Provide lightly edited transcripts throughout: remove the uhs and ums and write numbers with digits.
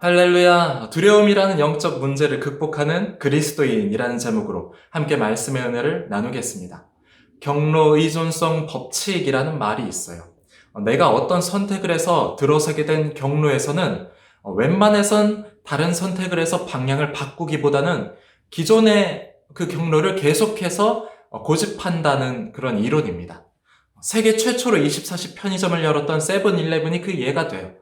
할렐루야! 두려움이라는 영적 문제를 극복하는 그리스도인이라는 제목으로 함께 말씀의 은혜를 나누겠습니다. 경로 의존성 법칙이라는 말이 있어요. 내가 어떤 선택을 해서 들어서게 된 경로에서는 웬만해선 다른 선택을 해서 방향을 바꾸기보다는 기존의 그 경로를 계속해서 고집한다는 그런 이론입니다. 세계 최초로 24시 편의점을 열었던 세븐일레븐이 그 예가 돼요.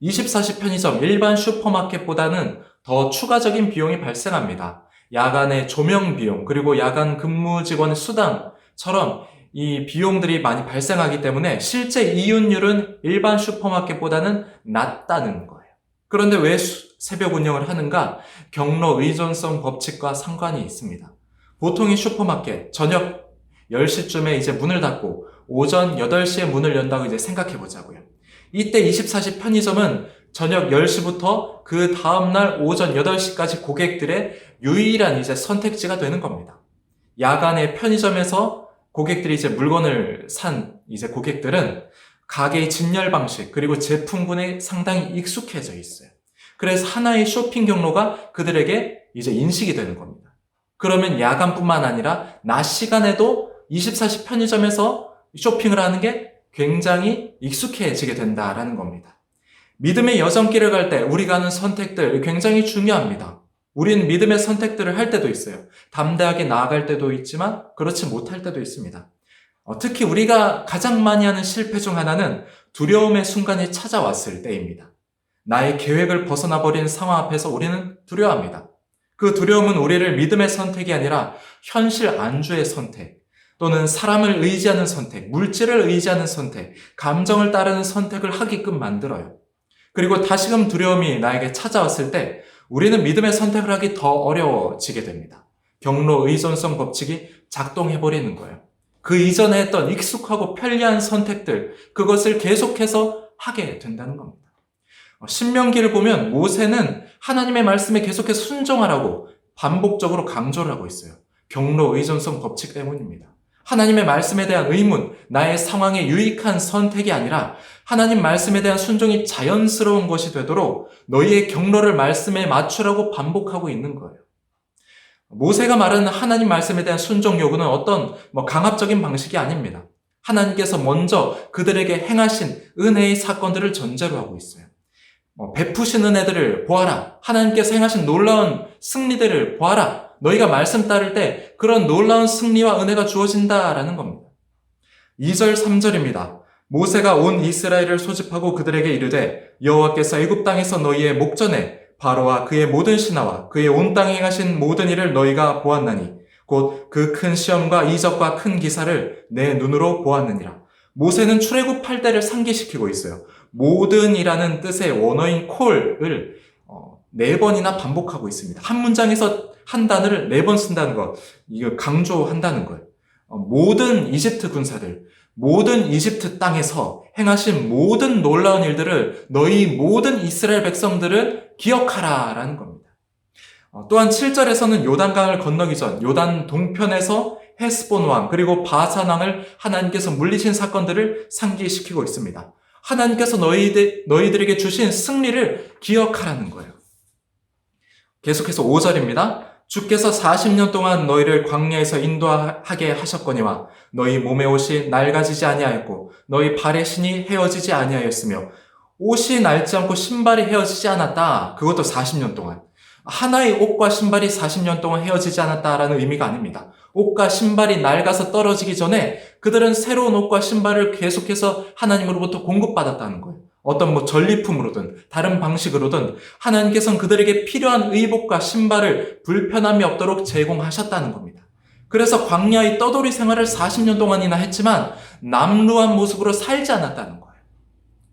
24시 편의점 일반 슈퍼마켓보다는 더 추가적인 비용이 발생합니다. 야간의 조명 비용, 그리고 야간 근무 직원의 수당처럼 이 비용들이 많이 발생하기 때문에 실제 이윤율은 일반 슈퍼마켓보다는 낮다는 거예요. 그런데 왜 새벽 운영을 하는가? 경로 의존성 법칙과 상관이 있습니다. 보통의 슈퍼마켓 저녁 10시쯤에 이제 문을 닫고 오전 8시에 문을 연다고 이제 생각해 보자고요. 이때 24시 편의점은 저녁 10시부터 그 다음날 오전 8시까지 고객들의 유일한 이제 선택지가 되는 겁니다. 야간에 편의점에서 고객들이 이제 물건을 산 이제 고객들은 가게의 진열 방식 그리고 제품군에 상당히 익숙해져 있어요. 그래서 하나의 쇼핑 경로가 그들에게 이제 인식이 되는 겁니다. 그러면 야간뿐만 아니라 낮 시간에도 24시 편의점에서 쇼핑을 하는 게 굉장히 익숙해지게 된다라는 겁니다. 믿음의 여정길을 갈 때 우리가 하는 선택들 굉장히 중요합니다. 우리는 믿음의 선택들을 할 때도 있어요. 담대하게 나아갈 때도 있지만 그렇지 못할 때도 있습니다. 특히 우리가 가장 많이 하는 실패 중 하나는 두려움의 순간이 찾아왔을 때입니다. 나의 계획을 벗어나 버린 상황 앞에서 우리는 두려워합니다. 그 두려움은 우리를 믿음의 선택이 아니라 현실 안주의 선택, 또는 사람을 의지하는 선택, 물질을 의지하는 선택, 감정을 따르는 선택을 하게끔 만들어요. 그리고 다시금 두려움이 나에게 찾아왔을 때 우리는 믿음의 선택을 하기 더 어려워지게 됩니다. 경로 의존성 법칙이 작동해버리는 거예요. 그 이전에 했던 익숙하고 편리한 선택들, 그것을 계속해서 하게 된다는 겁니다. 신명기를 보면 모세는 하나님의 말씀에 계속해서 순종하라고 반복적으로 강조를 하고 있어요. 경로 의존성 법칙 때문입니다. 하나님의 말씀에 대한 의문, 나의 상황에 유익한 선택이 아니라 하나님 말씀에 대한 순종이 자연스러운 것이 되도록 너희의 경로를 말씀에 맞추라고 반복하고 있는 거예요. 모세가 말하는 하나님 말씀에 대한 순종 요구는 어떤 강압적인 방식이 아닙니다. 하나님께서 먼저 그들에게 행하신 은혜의 사건들을 전제로 하고 있어요. 베푸신 은혜들을 보아라. 하나님께서 행하신 놀라운 승리들을 보아라. 너희가 말씀 따를 때 그런 놀라운 승리와 은혜가 주어진다라는 겁니다. 2절, 3절입니다. 모세가 온 이스라엘을 소집하고 그들에게 이르되 여호와께서 애굽 땅에서 너희의 목전에 바로와 그의 모든 신하와 그의 온 땅에 행하신 모든 일을 너희가 보았나니 곧 그 큰 시험과 이적과 큰 기사를 내 눈으로 보았느니라. 모세는 출애굽 8대를 상기시키고 있어요. 모든이라는 뜻의 원어인 콜을 4번이나 반복하고 있습니다. 한 문장에서 한 단어를 4번 쓴다는 것, 이거 강조한다는 거예요. 모든 이집트 군사들, 모든 이집트 땅에서 행하신 모든 놀라운 일들을 너희 모든 이스라엘 백성들은 기억하라라는 겁니다. 또한 7절에서는 요단강을 건너기 전 요단 동편에서 헤스본 왕 그리고 바산 왕을 하나님께서 물리신 사건들을 상기시키고 있습니다. 하나님께서 너희들에게 주신 승리를 기억하라는 거예요. 계속해서 5절입니다. 주께서 40년 동안 너희를 광야에서 인도하게 하셨거니와 너희 몸의 옷이 낡아지지 아니하였고 너희 발의 신이 헤어지지 아니하였으며 옷이 낡지 않고 신발이 헤어지지 않았다. 그것도 40년 동안. 하나의 옷과 신발이 40년 동안 헤어지지 않았다라는 의미가 아닙니다. 옷과 신발이 낡아서 떨어지기 전에 그들은 새로운 옷과 신발을 계속해서 하나님으로부터 공급받았다는 거예요. 어떤 전리품으로든 다른 방식으로든 하나님께서는 그들에게 필요한 의복과 신발을 불편함이 없도록 제공하셨다는 겁니다. 그래서 광야의 떠돌이 생활을 40년 동안이나 했지만 남루한 모습으로 살지 않았다는 거예요.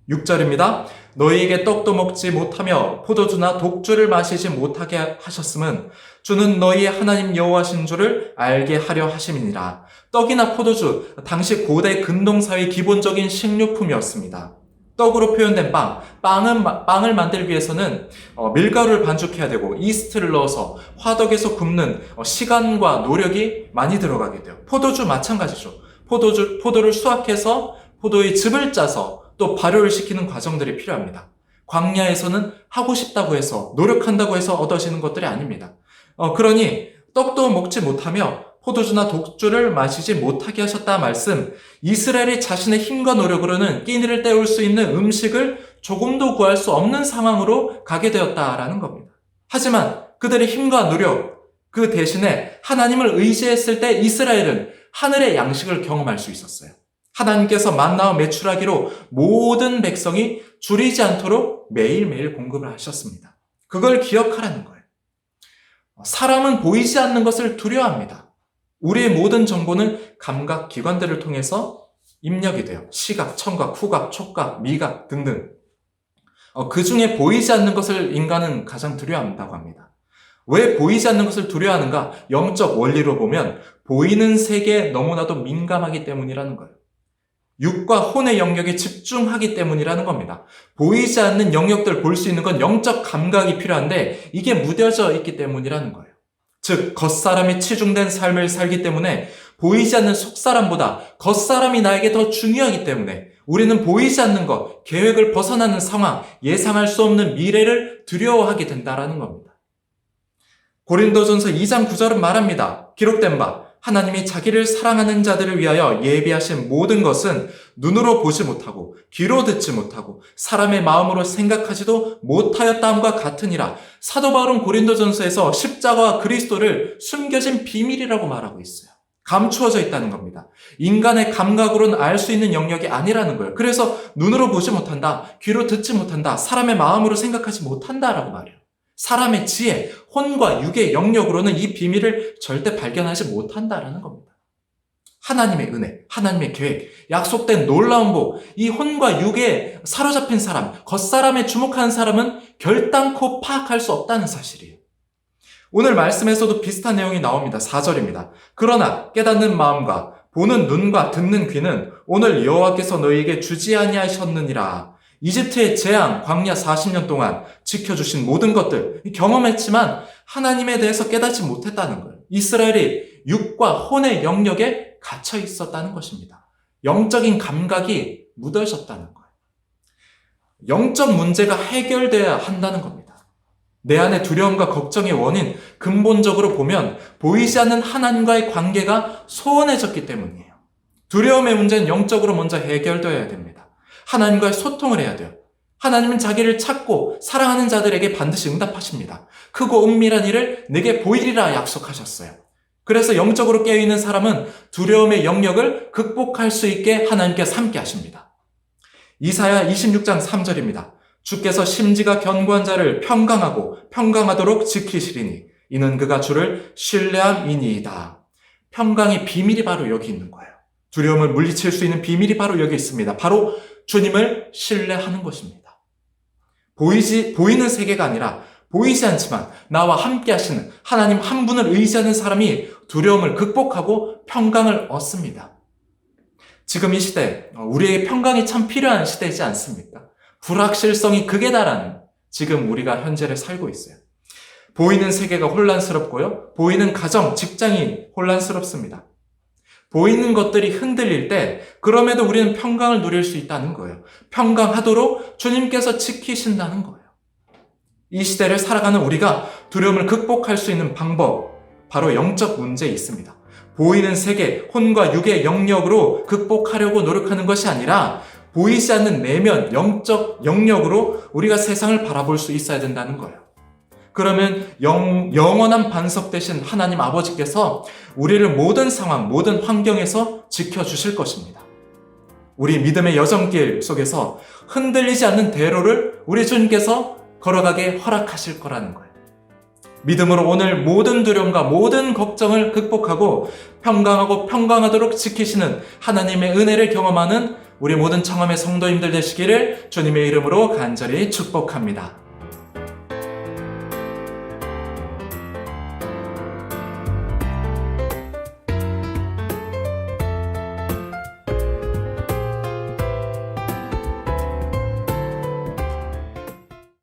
6절입니다. 너희에게 떡도 먹지 못하며 포도주나 독주를 마시지 못하게 하셨음은 주는 너희의 하나님 여호와신 줄을 알게 하려 하심이니라. 떡이나 포도주, 당시 고대 근동사회의 기본적인 식료품이었습니다. 떡으로 표현된 빵을 만들기 위해서는 밀가루를 반죽해야 되고 이스트를 넣어서 화덕에서 굽는 시간과 노력이 많이 들어가게 돼요. 포도주 마찬가지죠. 포도를 수확해서 포도의 즙을 짜서 또 발효를 시키는 과정들이 필요합니다. 광야에서는 하고 싶다고 해서, 노력한다고 해서 얻어지는 것들이 아닙니다. 그러니 떡도 먹지 못하며 포도주나 독주를 마시지 못하게 하셨다 말씀, 이스라엘이 자신의 힘과 노력으로는 끼니를 때울 수 있는 음식을 조금도 구할 수 없는 상황으로 가게 되었다라는 겁니다. 하지만 그들의 힘과 노력, 그 대신에 하나님을 의지했을 때 이스라엘은 하늘의 양식을 경험할 수 있었어요. 하나님께서 만나와 메추라기로 모든 백성이 줄이지 않도록 매일매일 공급을 하셨습니다. 그걸 기억하라는 거예요. 사람은 보이지 않는 것을 두려워합니다. 우리의 모든 정보는 감각 기관들을 통해서 입력이 돼요. 시각, 청각, 후각, 촉각, 미각 등등. 그 중에 보이지 않는 것을 인간은 가장 두려워한다고 합니다. 왜 보이지 않는 것을 두려워하는가? 영적 원리로 보면 보이는 세계에 너무나도 민감하기 때문이라는 거예요. 육과 혼의 영역에 집중하기 때문이라는 겁니다. 보이지 않는 영역들 볼 수 있는 건 영적 감각이 필요한데 이게 무뎌져 있기 때문이라는 거예요. 즉 겉사람이 치중된 삶을 살기 때문에 보이지 않는 속사람보다 겉사람이 나에게 더 중요하기 때문에 우리는 보이지 않는 것, 계획을 벗어나는 상황, 예상할 수 없는 미래를 두려워하게 된다는 겁니다. 고린도전서 2장 9절은 말합니다. 기록된 바 하나님이 자기를 사랑하는 자들을 위하여 예비하신 모든 것은 눈으로 보지 못하고 귀로 듣지 못하고 사람의 마음으로 생각하지도 못하였다함과 같으니라. 사도 바울은 고린도전서에서 십자가와 그리스도를 숨겨진 비밀이라고 말하고 있어요. 감추어져 있다는 겁니다. 인간의 감각으로는 알 수 있는 영역이 아니라는 거예요. 그래서 눈으로 보지 못한다, 귀로 듣지 못한다, 사람의 마음으로 생각하지 못한다라고 말해요. 사람의 지혜, 혼과 육의 영역으로는 이 비밀을 절대 발견하지 못한다라는 겁니다. 하나님의 은혜, 하나님의 계획, 약속된 놀라운 복, 이 혼과 육에 사로잡힌 사람, 겉사람에 주목하는 사람은 결단코 파악할 수 없다는 사실이에요. 오늘 말씀에서도 비슷한 내용이 나옵니다. 4절입니다. 그러나 깨닫는 마음과 보는 눈과 듣는 귀는 오늘 여호와께서 너희에게 주지 아니하셨느니라. 이집트의 재앙, 광야 40년 동안 지켜주신 모든 것들 경험했지만 하나님에 대해서 깨닫지 못했다는 거예요. 이스라엘이 육과 혼의 영역에 갇혀 있었다는 것입니다. 영적인 감각이 묻어졌다는 거예요. 영적 문제가 해결돼야 한다는 겁니다. 내 안의 두려움과 걱정의 원인, 근본적으로 보면 보이지 않는 하나님과의 관계가 소원해졌기 때문이에요. 두려움의 문제는 영적으로 먼저 해결되어야 됩니다. 하나님과의 소통을 해야 돼요. 하나님은 자기를 찾고 사랑하는 자들에게 반드시 응답하십니다. 크고 은밀한 일을 내게 보이리라 약속하셨어요. 그래서 영적으로 깨어있는 사람은 두려움의 영역을 극복할 수 있게 하나님께서 함께 하십니다. 이사야 26장 3절입니다. 주께서 심지가 견고한 자를 평강하도록 지키시리니 이는 그가 주를 신뢰함이니이다. 평강의 비밀이 바로 여기 있는 거예요. 두려움을 물리칠 수 있는 비밀이 바로 여기 있습니다. 바로 주님을 신뢰하는 것입니다. 보이는 세계가 아니라 보이지 않지만 나와 함께 하시는 하나님 한 분을 의지하는 사람이 두려움을 극복하고 평강을 얻습니다. 지금 이 시대, 우리에게 평강이 참 필요한 시대이지 않습니까? 불확실성이 극에 달하는 지금 우리가 현재를 살고 있어요. 보이는 세계가 혼란스럽고요. 보이는 가정, 직장이 혼란스럽습니다. 보이는 것들이 흔들릴 때 그럼에도 우리는 평강을 누릴 수 있다는 거예요. 평강하도록 주님께서 지키신다는 거예요. 이 시대를 살아가는 우리가 두려움을 극복할 수 있는 방법, 바로 영적 문제에 있습니다. 보이는 세계, 혼과 육의 영역으로 극복하려고 노력하는 것이 아니라 보이지 않는 내면, 영적 영역으로 우리가 세상을 바라볼 수 있어야 된다는 거예요. 그러면 영원한 반석 되신 하나님 아버지께서 우리를 모든 상황, 모든 환경에서 지켜주실 것입니다. 우리 믿음의 여정길 속에서 흔들리지 않는 대로를 우리 주님께서 걸어가게 허락하실 거라는 거예요. 믿음으로 오늘 모든 두려움과 모든 걱정을 극복하고 평강하도록 지키시는 하나님의 은혜를 경험하는 우리 모든 청함의 성도님들 되시기를 주님의 이름으로 간절히 축복합니다.